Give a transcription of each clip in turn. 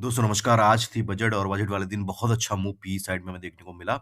दोस्तों नमस्कार। आज थी बजट और बजट वाले दिन बहुत अच्छा मूव पी साइड में हमें देखने को मिला।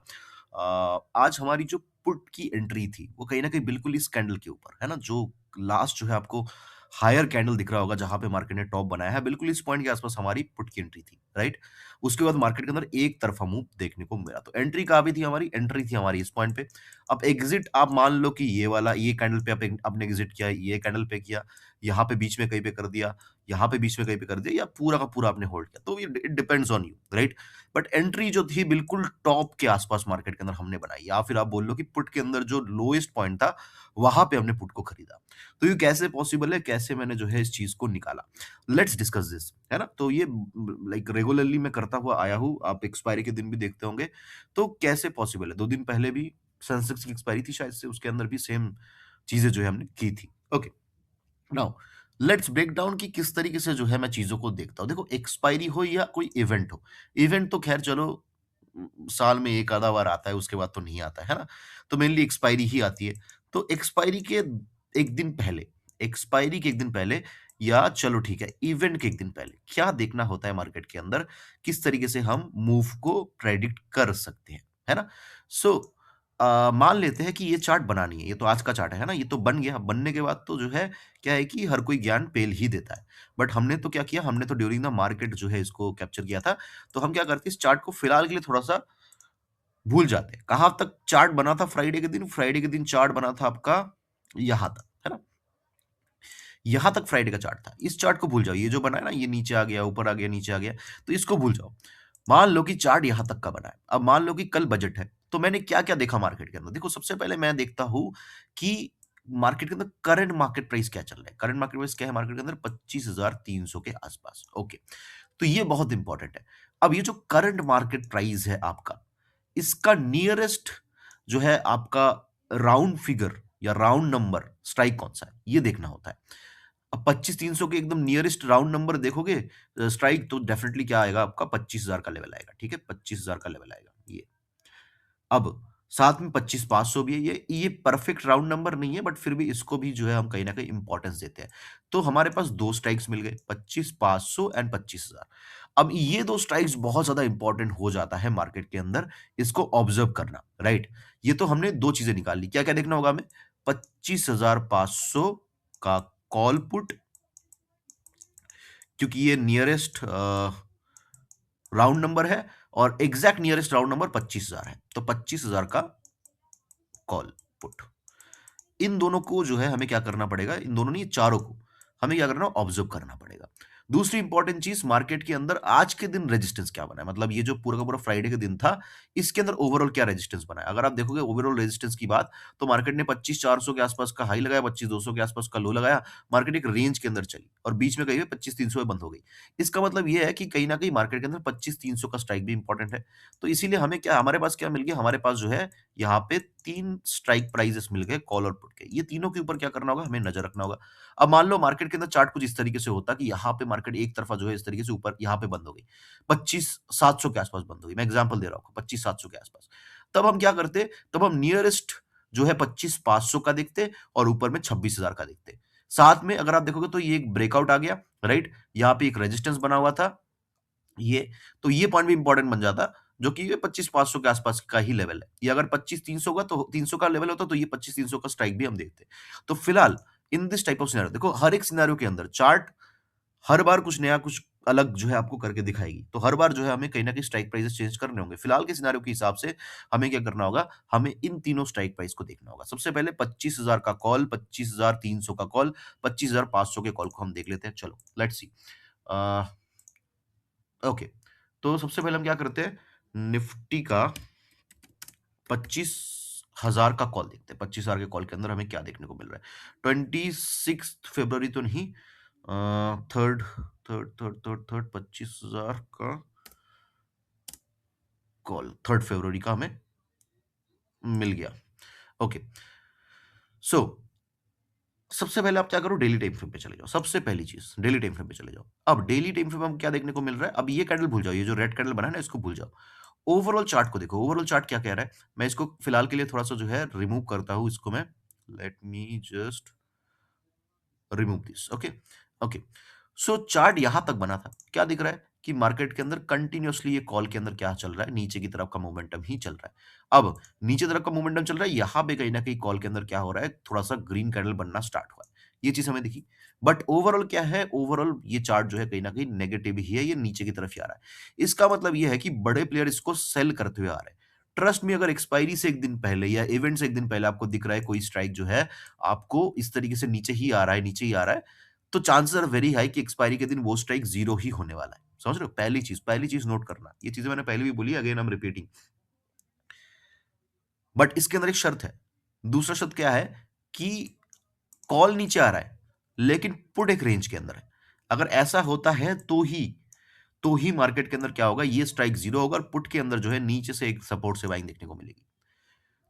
आज हमारी जो पुट की एंट्री थी, वो कहीं न कहीं बिल्कुल इस कैंडल के ऊपर, है ना? जो लास्ट जो है आपको हायर कैंडल दिख रहा होगा जहाँ पे मार्केट ने टॉप बनाया है, बिल्कुल इस पॉइंट के आस-पास हमारी पुट की एंट्री थी, राइट? उसके बाद मार्केट के अंदर एक तरफ़ा मूव देखने को मिला। तो एंट्री कहाँ पे थी हमारी? एंट्री थी हमारी इस पॉइंट पे। अब एग्ज़िट आप मान लो कि ये वाला ये कैंडल पे आपने एग्ज़िट किया, ये कैंडल पे किया, यहाँ पे बीच में कहीं पे कर दिया, यहाँ पे बीच में कहीं पे कर दिया या पूरा का पूरा आपने होल्ड किया। तो ये it depends on you, right? But entry जो थी बिल्कुल टॉप के आस-पास मार्केट के अंदर हमने बनाई या फिर आप बोल लो कि पुट के अंदर जो लोएस्ट पॉइंट था, वहाँ पे हमने पुट को खरीदा। तो ये कैसे पॉसिबल है? कैसे मैंने जो है इस चीज़ को निकाला? लेट्स डिस्कस दिस, है ना? तो ये लाइक रेगुलरली मैं करता हुआ आया हूँ, आप एक्सपायरी के दिन भी देखते होंगे। तो कैसे पॉसिबल है? 2 दिन पहले भी सेंसेक्स की एक्सपायरी थी शायद से, उसके अंदर भी सेम चीज़ें जो है हमने की थी। Okay. Now let's break down कि किस तरीके से जो है मैं चीज़ों को देखता हूँ। देखो एक्सपायरी हो या कोई इवेंट हो, इवेंट तो ख़ैर चलो साल में 1 आधा बार आता है, उसके बाद तो नहीं आता है ना? तो मेनली एक्सपायरी ही आती है। तो एक्सपायरी के 1 दिन पहले एक्सपायरी के 1 दिन पहले या चलो ठीक है, इवेंट के 1 दिन पहले क्या देखना होता है मार्केट के अंदर, किस तरीके से हम मूव को प्रेडिक्ट कर सकते हैं, है ना? सो मान लेते हैं कि ये चार्ट बनानी है, ये तो आज का चार्ट है ना? ये तो बन गया, बनने के बाद तो जो है क्या है कि हर कोई ज्ञान पेल ही देता है। बट हमने तो क्या किया, हमने तो ड्यूरिंग द मार्केट जो है इसको कैप्चर किया था। तो हम क्या करते हैं, इस चार्ट को फिलहाल के लिए थोड़ा-सा भूल जाते हैं। कहाँ तक चार्ट बना था फ्राइडे के दिन? फ्राइडे के दिन चार्ट बना था आपका यहाँ तक, है ना? यहाँ तक फ्राइडे का चार्ट था। इस चार्ट को भूल जाओ, ये जो बना है ना, ये नीचे आ गया, ऊपर आ गया, नीचे आ गया, तो इसको भूल जाओ। मान लो कि चार्ट यहाँ तक का बना है। अब मान लो कि कल बजट है, तो मैंने क्या-क्या देखा मार्केट के अंदर? देखो सबसे पहले मैं देखता हूँ कि मार्केट के अंदर करंट मार्केट प्राइस क्या चल रहा है? करंट मार्केट प्राइस क्या है मार्केट के अंदर? 25,300 के आसपास। ओके, तो ये बहुत इंपॉर्टेंट है। अब ये जो करंट मार्केट प्राइस है आपका, इसका नियरेस्ट जो है आपका राउंड फिगर या राउंड नंबर स्ट्राइक कौन-सा है? ये देखना होता है। अब 25,300 के एकदम नियरेस्ट राउंड नंबर देखोगे स्ट्राइक तो डेफिनिटली क्या आएगा आपका 25,000 का लेवल आएगा, ठीक है? 25,000 का लेवल आएगा ये। अब साथ में 25,500 भी है, ये परफेक्ट राउंड नंबर नहीं है बट फिर भी इसको भी जो है हम कहीं न कहीं इम्पोर्टेंस देते हैं। तो हमारे पास 2 स्ट्राइक्स मिल गए 25,500 एंड 25,000। अब ये 2 स्ट्राइक्स बहुत ज़्यादा इम्पोर्टेंट हो जाता है मार्केट के अंदर, इसको ऑब्ज़र्व करना, राइट? ये तो हमने 2 चीज़ें निकाल ली, क्या-क्या देखना होगा हमें? 25,500 का कॉल पुट क्योंकि ये नियरेस्ट राउंड नंबर है और एग्जैक्ट नियरेस्ट राउंड नंबर 25,000 है। तो 25,000 का कॉल पुट। इन दोनों को जो है हमें क्या करना पड़ेगा, इन दोनों नहीं चारों को हमें क्या करना ऑब्जर्व करना पड़ेगा। दूसरी इंपॉर्टेंट चीज मार्केट के अंदर आज के दिन रेजिस्टेंस क्या बना है, मतलब ये जो पूरा का पूरा फ्राइडे का दिन था, इसके अंदर ओवरऑल क्या रेजिस्टेंस बना है। अगर आप देखोगे ओवरऑल रेजिस्टेंस की बात, तो मार्केट ने 25,400 के आसपास का हाई लगाया, 25,200 के आसपास का लो लगाया, मार्केट एक रेंज के अंदर चली और बीच में कहीं पे 25,300 पे बंद हो गई। इसका मतलब ये है कि कहीं ना कहीं मार्केट के अंदर 25,300 का स्ट्राइक भी इंपॉर्टेंट है। तो इसीलिए हमें क्या, हमारे पास क्या मिल गया, हमारे पास जो है यहाँ पे 3 स्ट्राइक प्राइसेस मिल गए कॉल और पुट के। ये तीनों के ऊपर क्या करना होगा, हमें नज़र रखना होगा। अब मान लो मार्केट के अंदर चार्ट कुछ इस तरीके से होता कि यहाँ पे मार्केट एक तरफ़ा जो है इस तरीके से ऊपर यहाँ पे बंद हो गई। 25,700 के आस-पास बंद हो गई। मैं एग्ज़ाम्पल दे रहा हूँ आपको 25,700 के आस-पास। तब हम क्या करते, तब हम नियरेस्ट जो है 25,500 का देखते और ऊपर में 26,000 का देखते। साथ में अगर आप देखोगे तो ये एक ब्रेकआउट आ गया, राइट? यहाँ पे एक रेजिस्टेंस बना हुआ था ये, तो ये पॉइंट भी इंपॉर्टेंट बन जाता, जो कि ये 25,500 के आसपास का ही लेवल है। ये अगर 25,300 का तो 300 का लेवल होता तो ये 25,300 का स्ट्राइक भी हम देखते। तो फिलहाल in this type of scenario देखो, हर एक सिनेरियो के अंदर चार्ट हर बार कुछ नया, कुछ अलग जो है आपको करके दिखाएगी। तो हर बार जो है हमें कहीं न कहीं स्ट्राइक प्राइसेस चेंज करने होंगे। फिलहाल के सिनेरियो के हिसाब से हमें क्या करना होगा, हमें इन तीनों स्ट्राइक प्राइस को देखना होगा। सबसे पहले 25,000 का कॉल, 25,300 का कॉल, 25,500 के कॉल को हम देख लेते हैं। चलो लेट्स सी। अ ओके, तो सबसे पहले हम क्या करते हैं, निफ्टी का 25,000 का कॉल देखते हैं। 25,000 के कॉल के अंदर हमें क्या देखने को मिल रहा है। 26 फरवरी तो नहीं, third third third third third 25,000 का कॉल 3 फरवरी का हमें मिल गया। ओके, सो सबसे पहले आप क्या करो, डेली टाइम फ्रेम पे चले जाओ। सबसे पहली चीज डेली टाइम फ्रेम पे चले जाओ। अब डेली टाइम फ्रेम में हम क्या देखने को मिल रहा है, अब ये कैंडल भूल जाओ, ये जो रेड कैंडल बना है ना, इसको भूल जाओ। ओवरऑल चार्ट को देखो, ओवरऑल चार्ट क्या कह रहा है। मैं इसको फिलहाल के लिए थोड़ा-सा जो है रिमूव करता हूँ, इसको मैं, let me just remove this. Okay, okay. So chart यहां तक बना था, क्या दिख रहा है, कि मार्केट के अंदर कंटिन्यूअसली ये कॉल के अंदर क्या चल रहा है, नीचे की तरफ का मोमेंटम ही चल रहा है। अब नीचे तरफ का मोमेंटम चल रहा है, यहाँ पे कहीं न कहीं कॉल के अंदर क्या हो रहा है, थोड़ा-सा ग्रीन कैंडल बनना स्टार्ट हुआ है। ये चीज़ हमें दिखी। बट ओवरऑल क्या है, ओवरऑल ये चार्ट जो है कहीं न कहीं नेगेटिव ही है, ये नीचे की तरफ ही आ रहा है। इसका मतलब ये है कि बड़े प्लेयर इसको सेल करते हुए आ रहे हैं। ट्रस्ट मी, अगर एक्सपायरी से 1 दिन पहले या इवेंट से 1 दिन पहले आपको दिख रहा है कोई स्ट्राइक जो है, आपको इस तरीके से नीचे ही आ रहा है, नीचे ही आ रहा है, तो चांसेस आर वेरी हाई कि एक्सपायरी के दिन वो स्ट्राइक 0 ही होने वाला है। समझ रहे हो? पहली चीज़ नोट करना। ये चीज़ें मैंने पहले भी बोली, again I am repeating. But इसके अंदर एक शर्त है। दूसरा शर्त क्या है कि कॉल नीचे आ रहा है, लेकिन पुट एक रेंज के अंदर है। अगर ऐसा होता है तो ही मार्केट के अंदर क्या होगा, ये स्ट्राइक 0 होगा और पुट के अंदर जो है नीचे से एक सपोर्ट से बाइंग देखने को मिलेगी।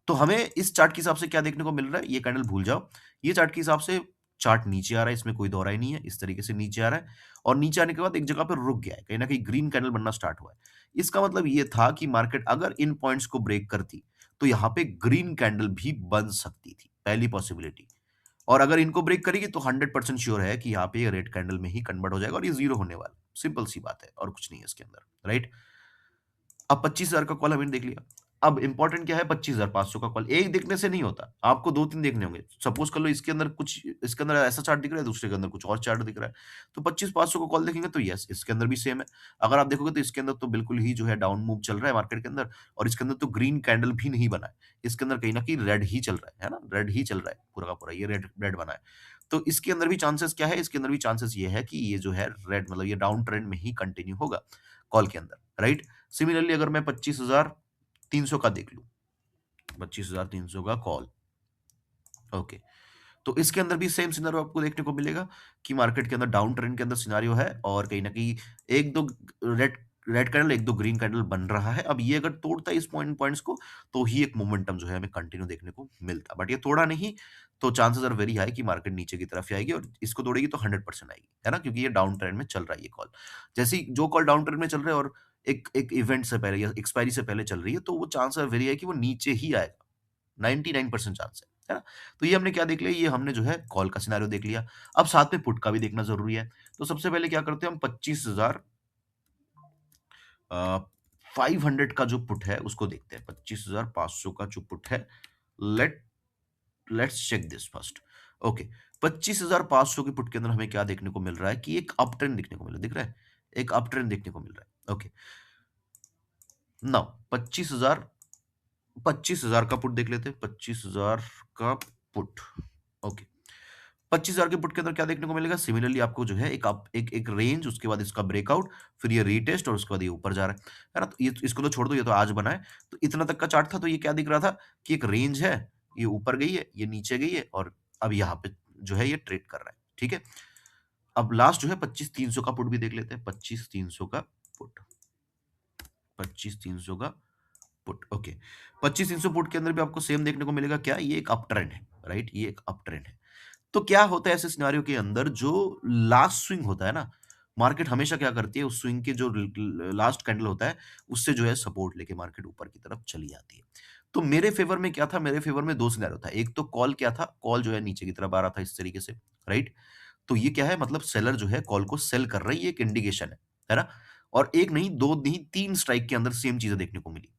तो हमें इस चार्ट के हिसाब से क्या देखने को मिल रहा है, ये कैंडल भूल जाओ। ये चार्ट के हिसाब से चार्ट नीचे आ रहा है, इसमें कोई दौरा ही नहीं है। इस तरीके से नीचे आ रहा है और नीचे आने के बाद एक जगह पे रुक गया है। कहीं न कहीं ग्रीन कैंडल बनना स्टार्ट हुआ है। इसका मतलब ये था कि मार्केट अगर इन पॉइंट्स को ब्रेक करती, तो यहाँ पे ग्रीन कैंडल भी बन सकती थी, पहली पॉसिबिलिटी। और अगर इनको ब्रेक करेगी तो 100% श्योर है कि यहाँ पे ये रेड कैंडल में ही कन्वर्ट हो जाएगा और ये 0 होने वाला है। सिंपल सी बात है और कुछ नहीं है इसके अंदर, राइट? अब 25,000 का कॉल हमने देख लिया। अब इम्पोर्टेंट क्या है, 25,500 का कॉल। एक देखने से नहीं होता, आपको 2-3 देखने होंगे। सपोज़ कर लो इसके अंदर ऐसा चार्ट दिख रहा है, दूसरे के अंदर कुछ और चार्ट दिख रहा है। तो 25,500 का कॉल देखेंगे तो यस, इसके अंदर भी सेम है। अगर आप देखोगे तो इसके अंदर तो बिल्कुल ही जो है डाउन मूव चल रहा है मार्केट के अंदर और इसके अंदर तो ग्रीन कैंडल भी नहीं बना है। इसके अंदर कहीं न कहीं रेड ही चल रहा है ना? रेड ही चल रहा है पूरा का पूरा, ये रेड रेड बना है। तो इसके अंदर भी चांसेस क्या है? इसके अंदर भी चांसेस ये है कि ये जो है रेड मतलब ये डाउन ट्रेंड में ही कंटिन्यू होगा कॉल के अंदर, राइट? सिमिलरली अगर मैं 25,300 का देख लूँ, 25,300 का कॉल, ओके। तो इसके अंदर भी सेम सिनेरियो आपको देखने को मिलेगा कि मार्केट के अंदर डाउन ट्रेंड के अंदर सिनेरियो है और कहीं न कहीं 1-2 red red candle, 1-2 green candle बन रहा है। अब ये अगर तोड़ता है इस पॉइंट्स को, तो ही एक मोमेंटम जो है हमें कंटिन्यू देखने को मिलता। बट ये तोड़ा नहीं, तो चांसेस आर वेरी हाई कि मार्केट नीचे की तरफ ही आएगी और इसको तोड़ेगी तो 100% आएगी, है ना? क्योंकि ये डाउन ट्रेंड में चल रहा है ये कॉल। जैसे ही जो कॉल डाउन ट्रेंड में चल रहा है और एक एक इवेंट से पहले या एक्सपायरी से पहले चल रही है, तो वो चांस आर वेरी हाई कि वो नीचे ही आएगा। 99% चांस है ना? तो ये हमने क्या देख लिया, ये हमने जो है कॉल का सिनेरियो देख लिया। अब साथ में पुट का भी देखना ज़रूरी है। तो सबसे पहले क्या करते हैं हम 25,000 अ, 500 का जो पुट है उसको देखते हैं। 25,500 का जो पुट है, let let's check this first. Okay, 25,500 के पुट के अंदर हमें क्या देखने को मिल रहा है कि एक अप ट्रेंड देखने को मिल रहा है, दिख रहा है? एक अप ट्रेंड देखने को मिल रहा है। ओके, नाउ 25,000 का पुट देख लेते हैं। 25,000 का पुट, ओके। 25,000 के पुट के अंदर क्या देखने को मिलेगा? सिमिलरली आपको जो है एक रेंज, उसके बाद इसका ब्रेकआउट, फिर ये रीटेस्ट और उसके बाद ये ऊपर जा रहा है ना? तो ये इसको तो छोड़ दो, ये तो आज बना है। तो इतना तक का चार्ट था, तो ये क्या दिख रहा था कि एक रेंज है, ये ऊपर गई है, ये नीचे गई है और अब यहाँ पे जो है ये ट्रेड कर रहा है, ठीक है? अब लास्ट जो है 25,300 का पुट भी देख लेते हैं। 25,300 का पुट, 25,300 का पुट, ओके। 25,300 पुट के अंदर भी आपको सेम देखने को मिलेगा, क्या? ये एक अप ट्रेंड है, राइट? ये एक अप ट्रेंड है। तो क्या होता है ऐसे सिनेरियो के अंदर, जो लास्ट स्विंग होता है ना, मार्केट हमेशा क्या करती है, उस स्विंग के जो लास्ट कैंडल होता है, उससे जो है सपोर्ट लेके मार्केट ऊपर की तरफ चली जाती है। तो मेरे फेवर में क्या था, मेरे फेवर में दो सिनेरियो था। एक तो कॉल क्या था, कॉल जो है नीचे की तरफ आ रहा था इस तरीके से, राइट? तो ये क्या है, मतलब सेलर जो है कॉल को सेल कर रहा है, ये एक इंडिकेशन है ना? और एक नहीं, दो नहीं, तीन स्ट्राइक के अंदर सेम चीजें देखने को मिली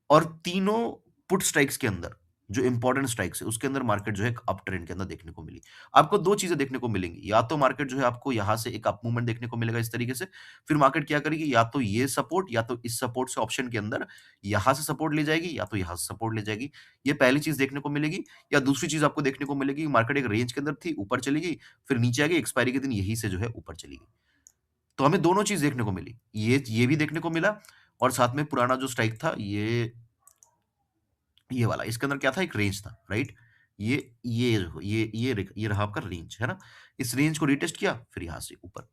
और तीनों पुट स्ट्राइक्स के अंदर, जो इंपॉर्टेंट स्ट्राइक्स है, उसके अंदर मार्केट जो है एक अप ट्रेंड के अंदर देखने को मिली। आपको 2 चीज़ें देखने को मिलेंगी, या तो मार्केट जो है आपको यहाँ से एक अप मूवमेंट देखने को मिलेगा इस तरीके से, फिर मार्केट क्या करेगी, या तो ये सपोर्ट या तो इस सपोर्ट से ऑप्शन के अंदर यहाँ से सपोर्ट ले जाएगी या तो यहाँ से सपोर्ट ले जाएगी। ये पहली चीज़ देखने को मिलेगी। या दूसरी चीज़ आपको देखने को मिलेगी, मार्केट एक रेंज के अंदर थी, ऊपर चली गई, फिर नीचे आ गई, एक्सपायरी के दिन यहीं से जो है ऊपर चली गई। तो हमें दोनों चीज़ देखने को मिली। ये भी देखने को मिला और साथ में पुराना जो स्ट्राइक था, ये वाला, इसके अंदर क्या था, एक रेंज था, राइट? ये रहा आपका रेंज, है ना? इस रेंज को रीटेस्ट किया, फिर यहाँ से ऊपर।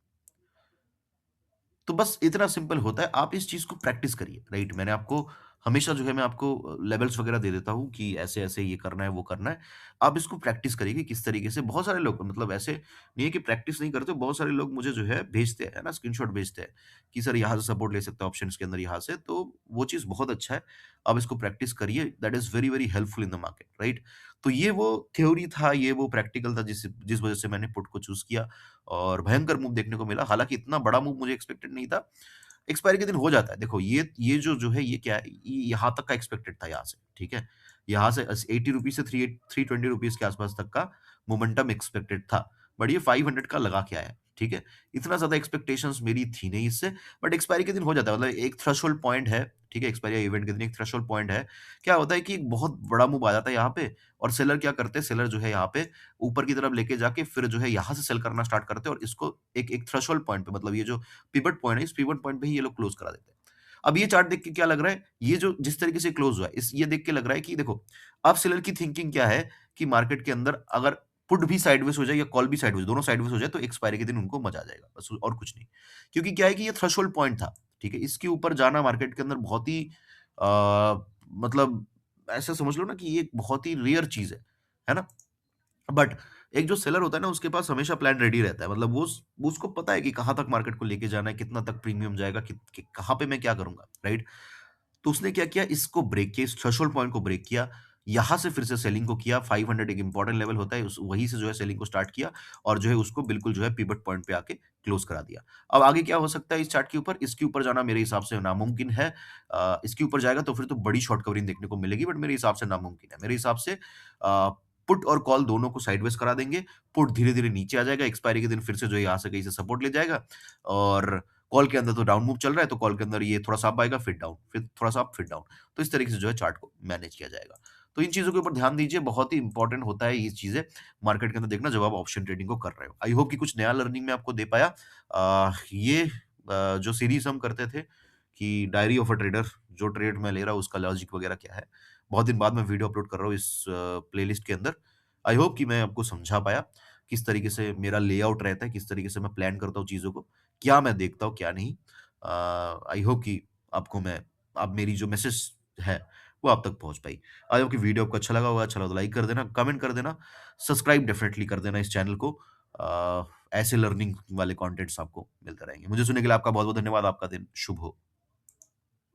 तो बस इतना सिंपल होता है, आप इस चीज़ को प्रैक्टिस करिए, राइट? मैंने आपको हमेशा जो है मैं आपको लेवल्स वगैरह दे देता हूँ कि ऐसे-ऐसे ये करना है, वो करना है। आप इसको प्रैक्टिस करिए कि किस तरीके से बहुत सारे लोग मतलब ऐसे नहीं है कि प्रैक्टिस नहीं करते, बहुत सारे लोग मुझे जो है भेजते हैं, है ना? स्क्रीनशॉट भेजते हैं कि सर यहाँ से सपोर्ट ले सकते हो ऑप्शंस के अंदर यहाँ से, तो वो चीज़ बहुत अच्छा है। आप इसको प्रैक्टिस करिए, that is very, very helpful in the market, right? तो ये वो थ्योरी था, ये वो प्रैक्टिकल था जिस जिस वजह से मैंने पुट को चूज़ किया और भयंकर मूव देखने को मिला। हालाँकि इतना बड़ा मूव मुझे एक्सपेक्टेड नहीं था। एक्सपायरी के दिन हो जाता है। देखो ये जो है ये क्या है, ये यहाँ तक का एक्सपेक्टेड था यहाँ से, ठीक है? यहाँ से ₹80 से थ्री एट ₹320 के आस-पास तक का मोमेंटम एक्सपेक्टेड था। बट ये 500 का लगा के आया, ठीक है? इतना ज़्यादा एक्सपेक्टेशंस मेरी थी नहीं इससे, बट एक्सपायरी के दिन हो जाता है। मतलब एक थ्रेशोल्ड पॉइंट है, ठीक है? एक्सपायरी इवेंट के दिन एक थ्रेशोल्ड पॉइंट है। क्या होता है कि एक बहुत बड़ा मूव आ जाता है यहाँ पे और सेलर क्या करते हैं, सेलर जो है यहाँ पे ऊपर की तरफ लेके जाके फिर जो है यहाँ से सेल करना स्टार्ट करते हैं और इसको एक एक थ्रेशोल्ड पॉइंट पे मतलब ये जो पिवट पॉइंट है, इस पिवट पॉइंट पे ही ये लोग क्लोज़ करा देते हैं। अब ये चार्ट देख के क्या लग रहा है, ये जो जिस तरीके से क्लोज़ हुआ है, इस ये देख के लग रहा है कि देखो, अब सेलर की थिंकिंग क्या है कि मार्केट के अंदर अगर पुट भी साइडवेज़ हो जाए या कॉल भी साइडवेज़, दोनों साइडवेज़ हो जाए तो एक्सपायरी के दिन उनको मज़ा आ जाएगा, बस और कुछ नहीं। क्योंकि क्या है कि ये थ्रेशोल्ड पॉइंट था, ठीक है? इसके ऊपर जाना मार्केट के अंदर बहुत ही मतलब ऐसा समझ लो ना कि ये एक बहुत ही रेयर चीज़ है ना? बट एक जो सेलर होता है ना उसके पास हमेशा प्लान रेडी रहता है मतलब वो उसको पता है कि कहाँ तक मार्केट को लेके जाना है, कितना तक प्रीमियम जाएगा, कहाँ पे मैं क्या करूँगा, राइट? तो उसने क्या किया इसको ब्रेक किया, इस थ्रेशोल्ड पॉइंट को ब्रेक किया, यहाँ से फिर से सेलिंग को किया, 500 एक इम्पोर्टेंट लेवल होता है, उस वहीं से जो है सेलिंग को स्टार्ट किया और जो है उसको बिल्कुल जो है पिवट पॉइंट पे आके क्लोज़ करा दिया। अब आगे क्या हो सकता है इस चार्ट के ऊपर? इसके ऊपर जाना मेरे हिसाब से नामुमकिन है। इसके ऊपर जाएगा तो फिर तो बड़ी शॉर्ट कवरिंग देखने को मिलेगी बट मेरे हिसाब से नामुमकिन है। मेरे हिसाब से पुट और कॉल दोनों को साइडवेज़ करा देंगे, पुट धीरे-धीरे नीचे आ जाएगा, एक्सपायरी के दिन फिर से जो है यहाँ से कहीं से सपोर्ट ले जाएगा और कॉल के अंदर तो डाउन मूव चल रहा है, तो कॉल के अंदर ये थोड़ा-सा अप आएगा, फिर डाउन, फिर थोड़ा-सा अप, फिर डाउन। तो इस तरीके से जो है चार्ट को मैनेज किया जाएगा। तो इन चीज़ों के ऊपर ध्यान दीजिए, बहुत ही इम्पोर्टेंट होता है ये चीज़ें मार्केट के अंदर देखना जब आप ऑप्शन ट्रेडिंग को कर रहे हो। आई होप कि कुछ नया लर्निंग मैं आपको दे पाया। ये जो सीरीज़ हम करते थे कि डायरी ऑफ अ ट्रेडर, जो ट्रेड मैं ले रहा हूँ उसका लॉजिक वगैरह क्या है। बहुत दिन बाद मैं वीडियो अपलोड कर रहा हूँ इस प्लेलिस्ट के अंदर। आई होप कि मैं आपको समझा पाया, किस तरीके से मेरा लेआउट रहता है, किस तरीके से मैं प्लान करता हूँ चीज़ों को, क्या मैं देखता हूँ, क्या नहीं। आई होप कि आपको मैं अब मेरी जो मैसेज है, वो आप तक पहुँच पाई। आई होप कि वीडियो आपको अच्छा लगा तो लाइक कर देना, कमेंट कर देना, सब्सक्राइब डेफ़िनेटली कर देना इस चैनल को। ऐसे लर्निंग वाले कंटेंट्स आपको मिलते रहेंगे। मुझे सुनने के लिए आपका बहुत-बहुत धन्यवाद। आपका दिन शुभ हो।